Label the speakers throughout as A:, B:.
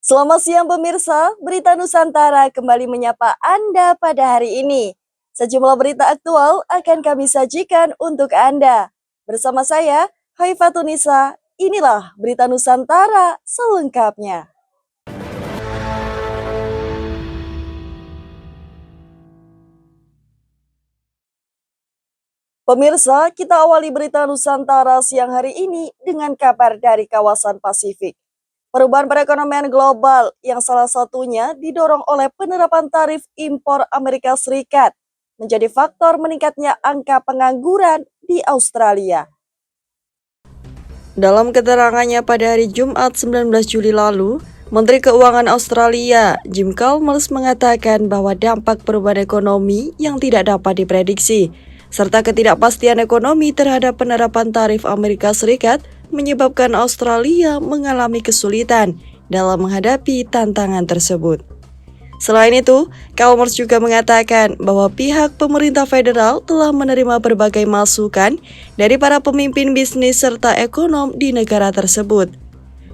A: Selamat siang pemirsa, Berita Nusantara kembali menyapa Anda pada hari ini. Sejumlah berita aktual akan kami sajikan untuk Anda. Bersama saya, Haifatunisa, inilah Berita Nusantara selengkapnya. Pemirsa, kita awali Berita Nusantara siang hari ini dengan kabar dari kawasan Pasifik. Perubahan perekonomian global yang salah satunya didorong oleh penerapan tarif impor Amerika Serikat menjadi faktor meningkatnya angka pengangguran di Australia. Dalam keterangannya pada hari Jumat 19 Juli lalu, Menteri Keuangan Australia Jim Chalmers mengatakan bahwa dampak perubahan ekonomi yang tidak dapat diprediksi serta ketidakpastian ekonomi terhadap penerapan tarif Amerika Serikat menyebabkan Australia mengalami kesulitan dalam menghadapi tantangan tersebut. Selain itu, Chalmers juga mengatakan bahwa pihak pemerintah federal telah menerima berbagai masukan dari para pemimpin bisnis serta ekonom di negara tersebut.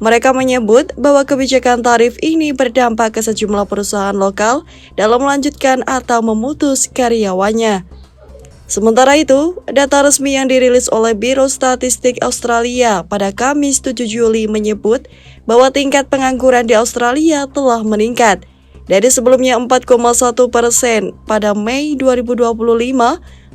A: Mereka menyebut bahwa kebijakan tarif ini berdampak ke sejumlah perusahaan lokal dalam melanjutkan atau memutus karyawannya. Sementara itu, data resmi yang dirilis oleh Biro Statistik Australia pada Kamis 7 Juli menyebut bahwa tingkat pengangguran di Australia telah meningkat dari sebelumnya 4,1% pada Mei 2025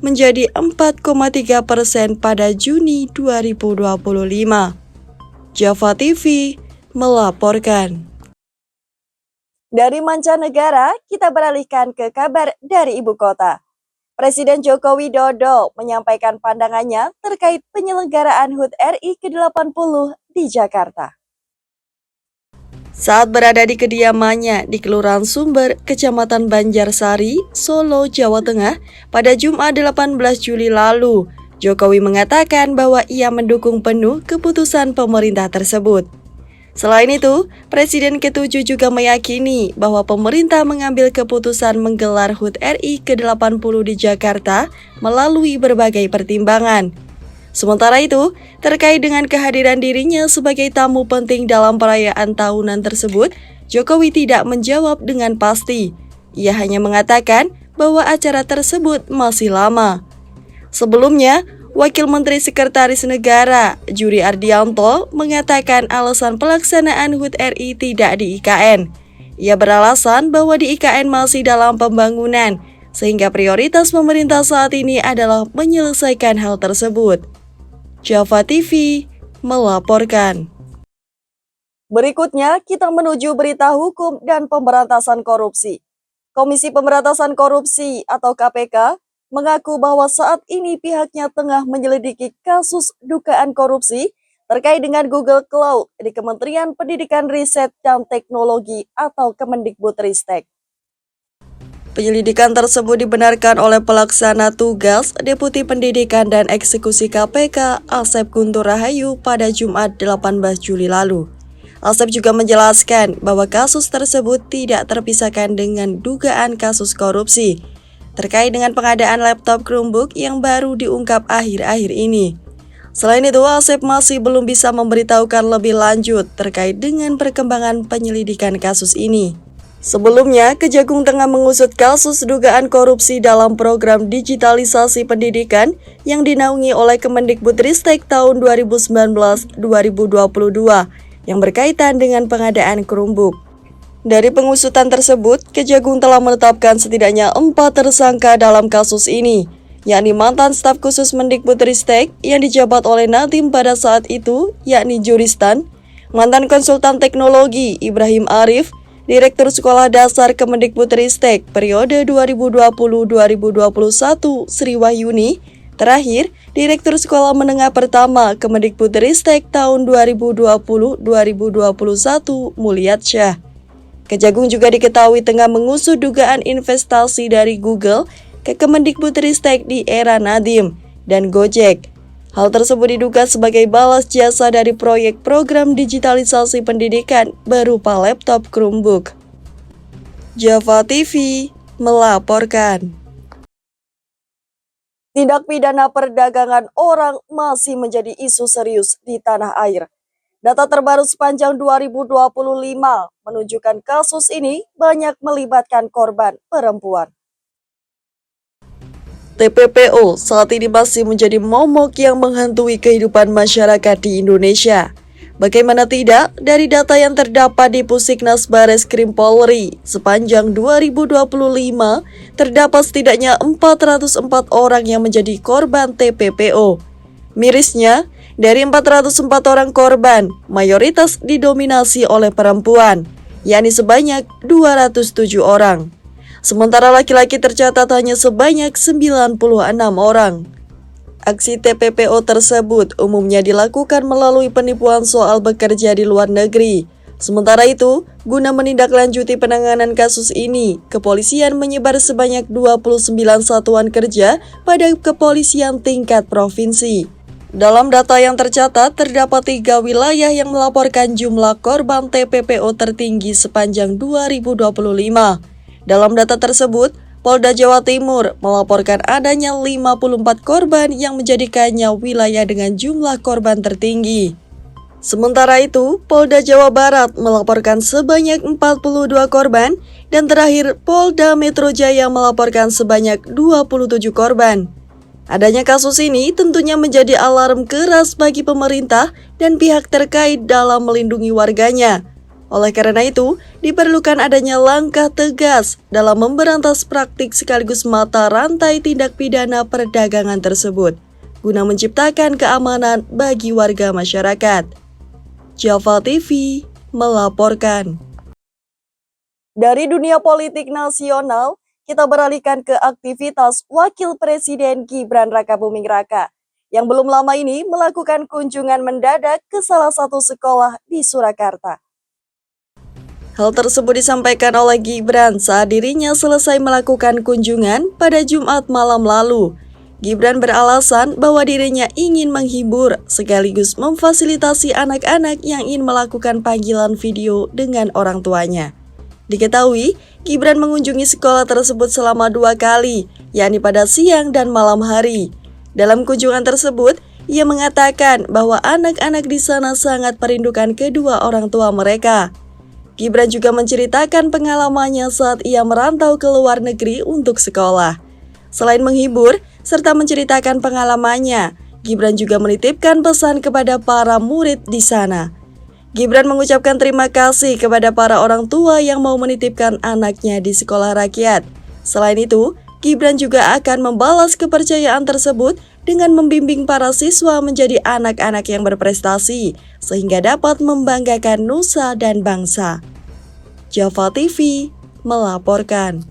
A: menjadi 4,3% pada Juni 2025. Java TV melaporkan. Dari mancanegara, kita beralihkan ke kabar dari ibu kota. Presiden Joko Widodo menyampaikan pandangannya terkait penyelenggaraan HUT RI ke-80 di Jakarta. Saat berada di kediamannya di Kelurahan Sumber, Kecamatan Banjarsari, Solo, Jawa Tengah, pada Jumat 18 Juli lalu, Jokowi mengatakan bahwa ia mendukung penuh keputusan pemerintah tersebut. Selain itu, Presiden ke-7 juga meyakini bahwa pemerintah mengambil keputusan menggelar HUT RI ke-80 di Jakarta melalui berbagai pertimbangan. Sementara itu, terkait dengan kehadiran dirinya sebagai tamu penting dalam perayaan tahunan tersebut, Jokowi tidak menjawab dengan pasti. Ia hanya mengatakan bahwa acara tersebut masih lama. Sebelumnya, Wakil Menteri Sekretaris Negara, Juri Ardianto, mengatakan alasan pelaksanaan HUT RI tidak di IKN. Ia beralasan bahwa di IKN masih dalam pembangunan, sehingga prioritas pemerintah saat ini adalah menyelesaikan hal tersebut. Java TV melaporkan. Berikutnya, kita menuju berita hukum dan pemberantasan korupsi. Komisi Pemberantasan Korupsi atau KPK mengaku bahwa saat ini pihaknya tengah menyelidiki kasus dugaan korupsi terkait dengan Google Cloud di Kementerian Pendidikan Riset dan Teknologi atau Kemendikbudristek. Penyelidikan tersebut dibenarkan oleh pelaksana tugas Deputi Pendidikan dan Eksekusi KPK Asep Guntur Rahayu pada Jumat 18 Juli lalu. Asep juga menjelaskan bahwa kasus tersebut tidak terpisahkan dengan dugaan kasus korupsi terkait dengan pengadaan laptop Chromebook yang baru diungkap akhir-akhir ini. Selain itu, Asep masih belum bisa memberitahukan lebih lanjut terkait dengan perkembangan penyelidikan kasus ini. Sebelumnya, Kejagung tengah mengusut kasus dugaan korupsi dalam program digitalisasi pendidikan yang dinaungi oleh Kemendikbudristek tahun 2019-2022 yang berkaitan dengan pengadaan Chromebook. Dari pengusutan tersebut, Kejagung telah menetapkan setidaknya 4 tersangka dalam kasus ini, yakni mantan staf khusus Mendikbudristek yang dijabat oleh Nadiem pada saat itu, yakni Juristan, mantan konsultan teknologi Ibrahim Arif, Direktur Sekolah Dasar Kemendikbudristek periode 2020-2021 Sri Wahyuni, terakhir Direktur Sekolah Menengah Pertama Kemendikbudristek tahun 2020-2021 Mulyatsyah. Kejagung juga diketahui tengah mengusut dugaan investasi dari Google ke Kemendikbudristek di era Nadiem dan Gojek. Hal tersebut diduga sebagai balas jasa dari proyek program digitalisasi pendidikan berupa laptop Chromebook. Java TV melaporkan. Tindak pidana perdagangan orang masih menjadi isu serius di tanah air. Data terbaru sepanjang 2025 menunjukkan kasus ini banyak melibatkan korban perempuan. TPPO saat ini masih menjadi momok yang menghantui kehidupan masyarakat di Indonesia. Bagaimana tidak, dari data yang terdapat di Pusiknas Bareskrim Polri, sepanjang 2025 terdapat setidaknya 404 orang yang menjadi korban TPPO. Mirisnya, dari 404 orang korban, mayoritas didominasi oleh perempuan, yakni sebanyak 207 orang. Sementara laki-laki tercatat hanya sebanyak 96 orang. Aksi TPPO tersebut umumnya dilakukan melalui penipuan soal bekerja di luar negeri. Sementara itu, guna menindaklanjuti penanganan kasus ini, kepolisian menyebar sebanyak 29 satuan kerja pada kepolisian tingkat provinsi. Dalam data yang tercatat, terdapat 3 wilayah yang melaporkan jumlah korban TPPO tertinggi sepanjang 2025. Dalam data tersebut, Polda Jawa Timur melaporkan adanya 54 korban yang menjadikannya wilayah dengan jumlah korban tertinggi. Sementara itu, Polda Jawa Barat melaporkan sebanyak 42 korban dan terakhir Polda Metro Jaya melaporkan sebanyak 27 korban. Adanya kasus ini tentunya menjadi alarm keras bagi pemerintah dan pihak terkait dalam melindungi warganya. Oleh karena itu, diperlukan adanya langkah tegas dalam memberantas praktik sekaligus mata rantai tindak pidana perdagangan tersebut, guna menciptakan keamanan bagi warga masyarakat. Java TV melaporkan. Dari dunia politik nasional, kita beralihkan ke aktivitas Wakil Presiden Gibran Rakabuming Raka, yang belum lama ini melakukan kunjungan mendadak ke salah satu sekolah di Surakarta. Hal tersebut disampaikan oleh Gibran saat dirinya selesai melakukan kunjungan pada Jumat malam lalu. Gibran beralasan bahwa dirinya ingin menghibur sekaligus memfasilitasi anak-anak yang ingin melakukan panggilan video dengan orang tuanya. Diketahui, Gibran mengunjungi sekolah tersebut selama 2 kali, yakni pada siang dan malam hari. Dalam kunjungan tersebut, ia mengatakan bahwa anak-anak di sana sangat merindukan kedua orang tua mereka. Gibran juga menceritakan pengalamannya saat ia merantau ke luar negeri untuk sekolah. Selain menghibur, serta menceritakan pengalamannya, Gibran juga menitipkan pesan kepada para murid di sana. Gibran mengucapkan terima kasih kepada para orang tua yang mau menitipkan anaknya di sekolah rakyat. Selain itu, Gibran juga akan membalas kepercayaan tersebut dengan membimbing para siswa menjadi anak-anak yang berprestasi, sehingga dapat membanggakan nusa dan bangsa. Java TV melaporkan.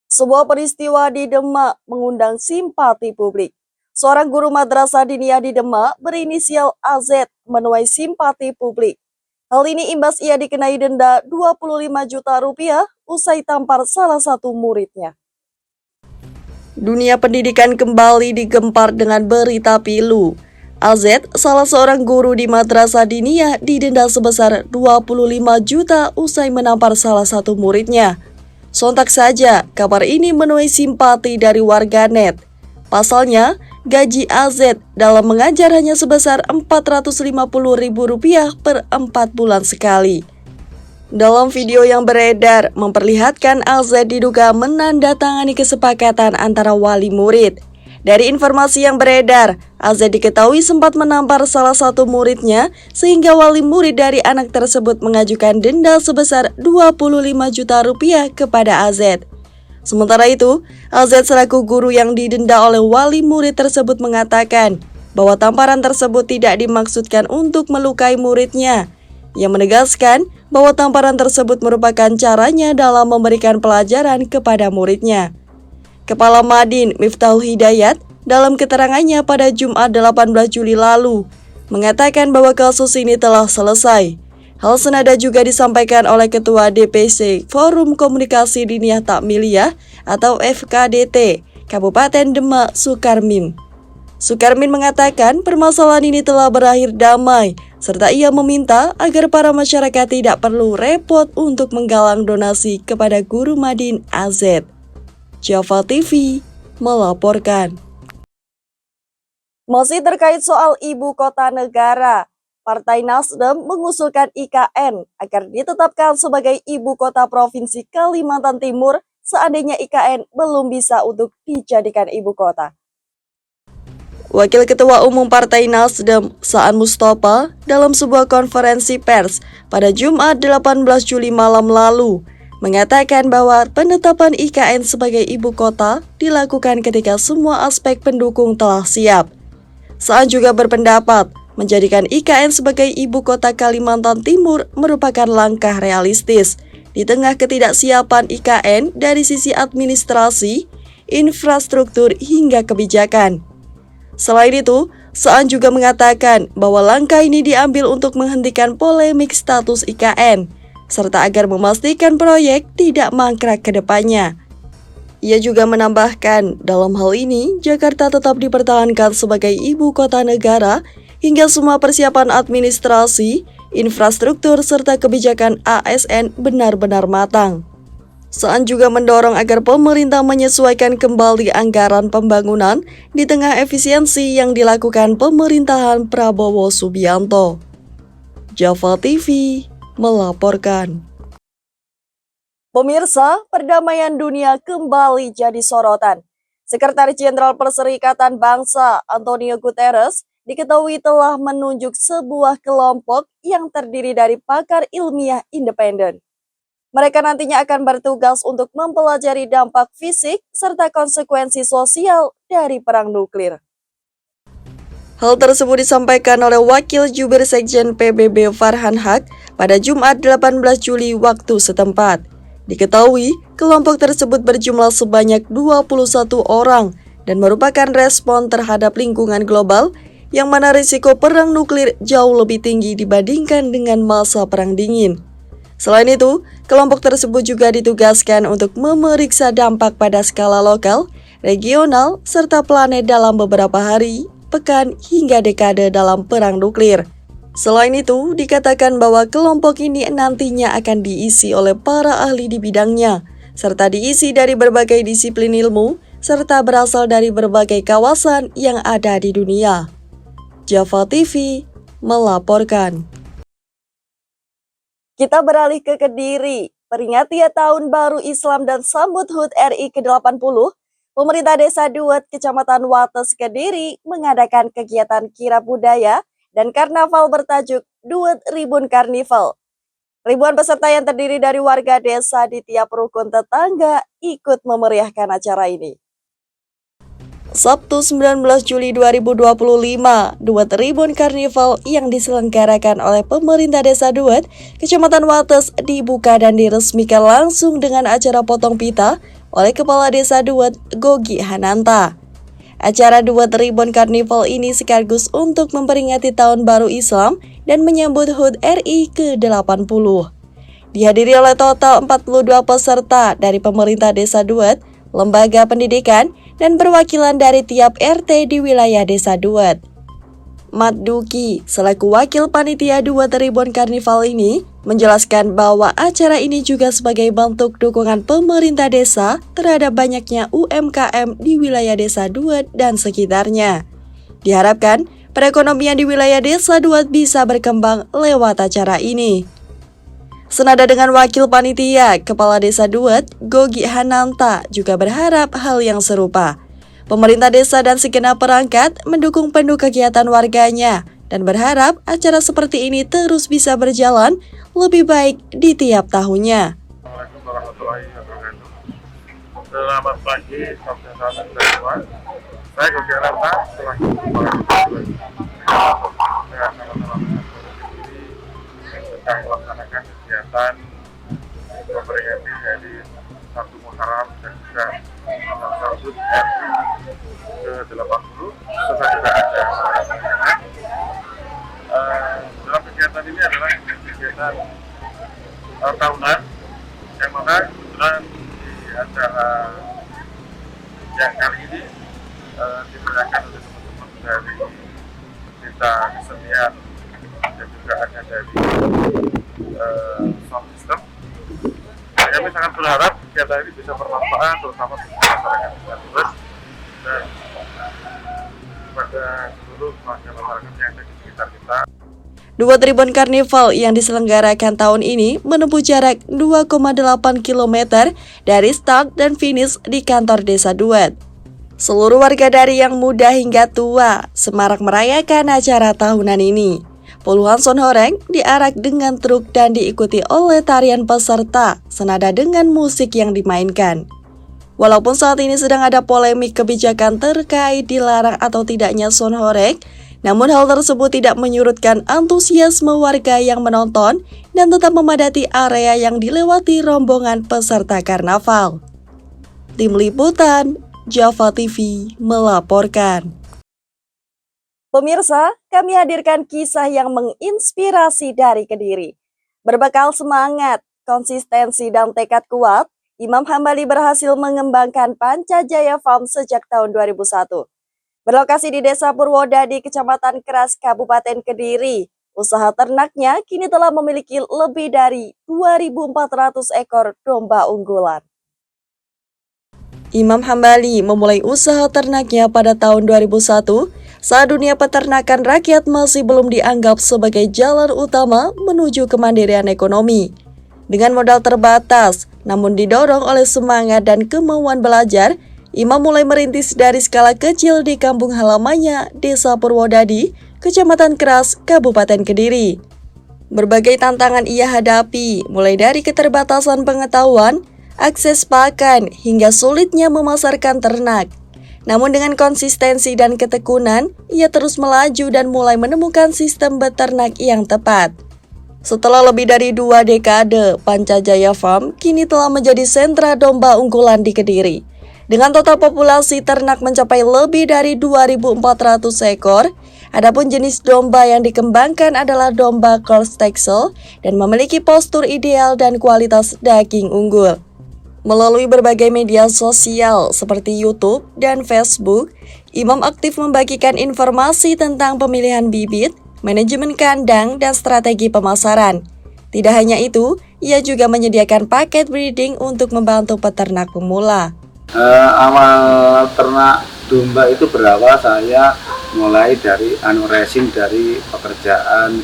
A: Sebuah peristiwa di Demak mengundang simpati publik. Seorang guru madrasah diniyah di Demak berinisial AZ menuai simpati publik. Hal ini imbas ia dikenai denda 25 juta rupiah usai tampar salah satu muridnya. Dunia pendidikan kembali digempar dengan berita pilu. AZ, salah seorang guru di madrasah diniyah, didenda sebesar 25 juta usai menampar salah satu muridnya. Sontak saja, kabar ini menuai simpati dari warganet. Pasalnya, gaji AZ dalam mengajar hanya sebesar Rp450.000 per 4 bulan sekali. Dalam video yang beredar, memperlihatkan AZ diduga menandatangani kesepakatan antara wali murid. Dari informasi yang beredar, AZ diketahui sempat menampar salah satu muridnya sehingga wali murid dari anak tersebut mengajukan denda sebesar Rp25 juta kepada AZ. Sementara itu, AZ selaku guru yang didenda oleh wali murid tersebut mengatakan bahwa tamparan tersebut tidak dimaksudkan untuk melukai muridnya. Ia menegaskan bahwa tamparan tersebut merupakan caranya dalam memberikan pelajaran kepada muridnya. Kepala Madin Miftahul Hidayat dalam keterangannya pada Jumat 18 Juli lalu mengatakan bahwa kasus ini telah selesai. Hal senada juga disampaikan oleh Ketua DPC Forum Komunikasi Diniyah Takmiliyah atau FKDT Kabupaten Demak Sukarmin. Sukarmin mengatakan permasalahan ini telah berakhir damai, serta ia meminta agar para masyarakat tidak perlu repot untuk menggalang donasi kepada guru Madin AZ. Java TV melaporkan. Masih terkait soal ibu kota negara, Partai Nasdem mengusulkan IKN agar ditetapkan sebagai ibu kota Provinsi Kalimantan Timur seandainya IKN belum bisa untuk dijadikan ibu kota. Wakil Ketua Umum Partai Nasdem, Saan Mustafa, dalam sebuah konferensi pers pada Jumat 18 Juli malam lalu, mengatakan bahwa penetapan IKN sebagai ibu kota dilakukan ketika semua aspek pendukung telah siap. Saan juga berpendapat, menjadikan IKN sebagai ibu kota Kalimantan Timur merupakan langkah realistis di tengah ketidaksiapan IKN dari sisi administrasi, infrastruktur hingga kebijakan. Selain itu, Saan juga mengatakan bahwa langkah ini diambil untuk menghentikan polemik status IKN, serta agar memastikan proyek tidak mangkrak ke depannya. Ia juga menambahkan, dalam hal ini, Jakarta tetap dipertahankan sebagai ibu kota negara hingga semua persiapan administrasi, infrastruktur, serta kebijakan ASN benar-benar matang. Saan juga mendorong agar pemerintah menyesuaikan kembali anggaran pembangunan di tengah efisiensi yang dilakukan pemerintahan Prabowo Subianto. Java TV melaporkan. Pemirsa, perdamaian dunia kembali jadi sorotan. Sekretaris Jenderal Perserikatan Bangsa Antonio Guterres diketahui telah menunjuk sebuah kelompok yang terdiri dari pakar ilmiah independen. Mereka nantinya akan bertugas untuk mempelajari dampak fisik serta konsekuensi sosial dari perang nuklir. Hal tersebut disampaikan oleh Wakil Jubir Sekjen PBB Farhan Haq pada Jumat 18 Juli waktu setempat. Diketahui, kelompok tersebut berjumlah sebanyak 21 orang dan merupakan respon terhadap lingkungan global yang mana risiko perang nuklir jauh lebih tinggi dibandingkan dengan masa perang dingin. Selain itu, kelompok tersebut juga ditugaskan untuk memeriksa dampak pada skala lokal, regional, serta planet dalam beberapa hari, pekan, hingga dekade dalam perang nuklir. Selain itu, dikatakan bahwa kelompok ini nantinya akan diisi oleh para ahli di bidangnya, serta diisi dari berbagai disiplin ilmu, serta berasal dari berbagai kawasan yang ada di dunia. Java TV melaporkan. Kita beralih ke Kediri. Peringati Tahun Baru Islam dan sambut HUT RI ke-80, pemerintah Desa Duet, Kecamatan Wates, Kediri mengadakan kegiatan kirab budaya dan karnaval bertajuk Duet Ribun Karnival. Ribuan peserta yang terdiri dari warga desa di tiap rukun tetangga ikut memeriahkan acara ini. Sabtu 19 Juli 2025, Duet Ribun Karnival yang diselenggarakan oleh pemerintah Desa Duet, Kecamatan Wates dibuka dan diresmikan langsung dengan acara potong pita oleh Kepala Desa Duet, Gogi Hananta. Acara Duet Ribun Karnival ini sekaligus untuk memperingati Tahun Baru Islam dan menyambut HUT RI ke-80. Dihadiri oleh total 42 peserta dari pemerintah Desa Duet, lembaga pendidikan, dan perwakilan dari tiap RT di wilayah Desa Duet. Mat Duki, selaku wakil panitia Duet Ribun Karnival ini, menjelaskan bahwa acara ini juga sebagai bentuk dukungan pemerintah desa terhadap banyaknya UMKM di wilayah Desa Duet dan sekitarnya. Diharapkan, perekonomian di wilayah Desa Duet bisa berkembang lewat acara ini. Senada dengan wakil panitia, Kepala Desa Duet, Gogi Hananta, juga berharap hal yang serupa. Pemerintah desa dan segenap perangkat mendukung penuh kegiatan warganya dan berharap acara seperti ini terus bisa berjalan lebih baik di tiap tahunnya.
B: Assalamualaikum warahmatullahi wabarakatuh. Selamat pagi, saudara semua. Saya Gogi Hananta, selaku Kepala Desa Duet. Saya sama-sama sedang melaksanakan kegiatan memperingati hari Sabtu Muharram dan juga sambut RI ke-80 serta juga ada dalam kegiatan ini adalah kegiatan tahunan yang mana kebetulan di acara yang kali ini diberikan oleh teman-teman dari Desa Kesenian dan juga ada dari sound system. Kami sangat berharap kegiatan ini bisa bermanfaat terutama bagi masyarakat Desa Duet dan pada seluruh masyarakat yang ada di sekitar kita.
A: Dua Tribun Karnival yang diselenggarakan tahun ini menempuh jarak 2,8 km dari start dan finish di kantor Desa Duet. Seluruh warga dari yang muda hingga tua semarak merayakan acara tahunan ini. Puluhan son horeng diarak dengan truk dan diikuti oleh tarian peserta senada dengan musik yang dimainkan. Walaupun saat ini sedang ada polemik kebijakan terkait dilarang atau tidaknya son horeng, namun hal tersebut tidak menyurutkan antusiasme warga yang menonton dan tetap memadati area yang dilewati rombongan peserta karnaval. Tim Liputan, Java TV melaporkan. Pemirsa, kami hadirkan kisah yang menginspirasi dari Kediri. Berbekal semangat, konsistensi, dan tekad kuat, Imam Hambali berhasil mengembangkan Pancajaya Farm sejak tahun 2001. Berlokasi di Desa Purwodadi, Kecamatan Keras, Kabupaten Kediri, usaha ternaknya kini telah memiliki lebih dari 2.400 ekor domba unggulan. Imam Hambali memulai usaha ternaknya pada tahun 2001 saat dunia peternakan rakyat masih belum dianggap sebagai jalan utama menuju kemandirian ekonomi. Dengan modal terbatas, namun didorong oleh semangat dan kemauan belajar, Imam mulai merintis dari skala kecil di kampung halamannya, Desa Purwodadi, Kecamatan Keras, Kabupaten Kediri. Berbagai tantangan ia hadapi, mulai dari keterbatasan pengetahuan, akses pakan, hingga sulitnya memasarkan ternak. Namun dengan konsistensi dan ketekunan, ia terus melaju dan mulai menemukan sistem beternak yang tepat. Setelah lebih dari 2 dekade, Pancajaya Farm kini telah menjadi sentra domba unggulan di Kediri. Dengan total populasi ternak mencapai lebih dari 2.400 ekor, adapun jenis domba yang dikembangkan adalah domba Cross Texel dan memiliki postur ideal dan kualitas daging unggul. Melalui berbagai media sosial seperti YouTube dan Facebook, Imam aktif membagikan informasi tentang pemilihan bibit, manajemen kandang, dan strategi pemasaran. Tidak hanya itu, ia juga menyediakan paket breeding untuk membantu peternak pemula.
C: Awal ternak domba itu berawal saya mulai dari resin dari pekerjaan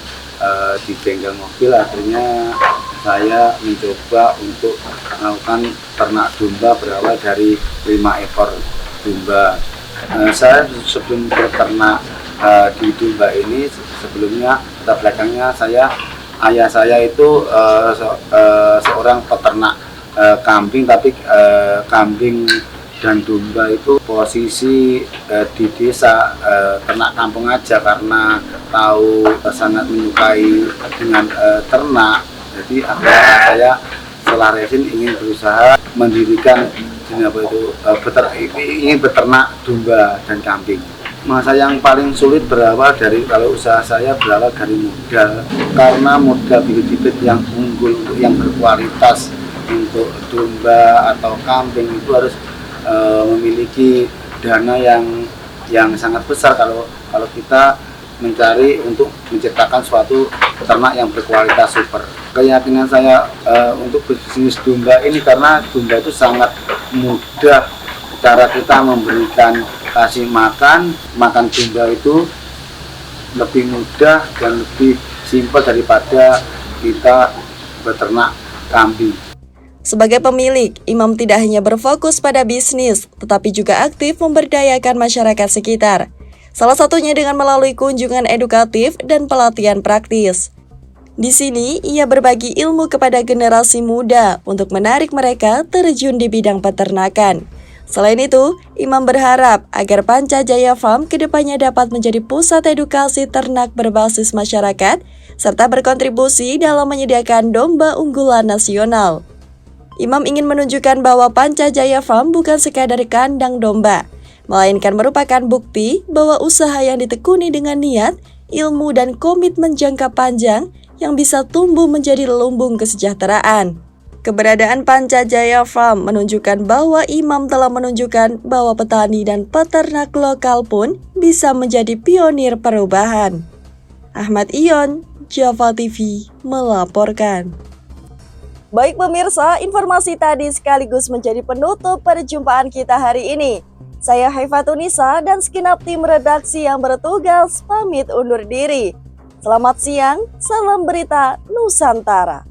C: di bengkel mobil. Akhirnya saya mencoba untuk melakukan ternak domba berawal dari 5 ekor domba. Saya sebelum berternak di domba ini, sebelumnya latar belakangnya ayah saya itu seorang peternak kambing, tapi kambing dan domba itu posisi di desa ternak kampung aja karena tahu sangat menyukai dengan ternak. Jadi akhirnya saya setelah resin ingin berusaha mendirikan ingin beternak domba dan kambing. Masa yang paling sulit berawal dari kalau usaha saya berawal dari modal, karena modal bibit-bibit yang unggul yang berkualitas untuk domba atau kambing itu harus memiliki dana yang sangat besar kalau kita mencari untuk menciptakan suatu ternak yang berkualitas super. Keyakinan saya untuk bisnis domba ini karena domba itu sangat mudah, cara kita memberikan kasih makan domba itu lebih mudah dan lebih simpel daripada kita beternak kambing.
A: Sebagai pemilik, Imam tidak hanya berfokus pada bisnis, tetapi juga aktif memberdayakan masyarakat sekitar. Salah satunya dengan melalui kunjungan edukatif dan pelatihan praktis. Di sini, ia berbagi ilmu kepada generasi muda untuk menarik mereka terjun di bidang peternakan. Selain itu, Imam berharap agar Pancajaya Farm kedepannya dapat menjadi pusat edukasi ternak berbasis masyarakat, serta berkontribusi dalam menyediakan domba unggulan nasional. Imam ingin menunjukkan bahwa Pancajaya Farm bukan sekadar kandang domba, melainkan merupakan bukti bahwa usaha yang ditekuni dengan niat, ilmu, dan komitmen jangka panjang yang bisa tumbuh menjadi lumbung kesejahteraan. Keberadaan Pancajaya Farm menunjukkan bahwa Imam telah menunjukkan bahwa petani dan peternak lokal pun bisa menjadi pionir perubahan. Ahmad Ion, Java TV, melaporkan. Baik pemirsa, informasi tadi sekaligus menjadi penutup perjumpaan kita hari ini. Saya Haifatunisa dan segenap tim redaksi yang bertugas pamit undur diri. Selamat siang, salam berita Nusantara.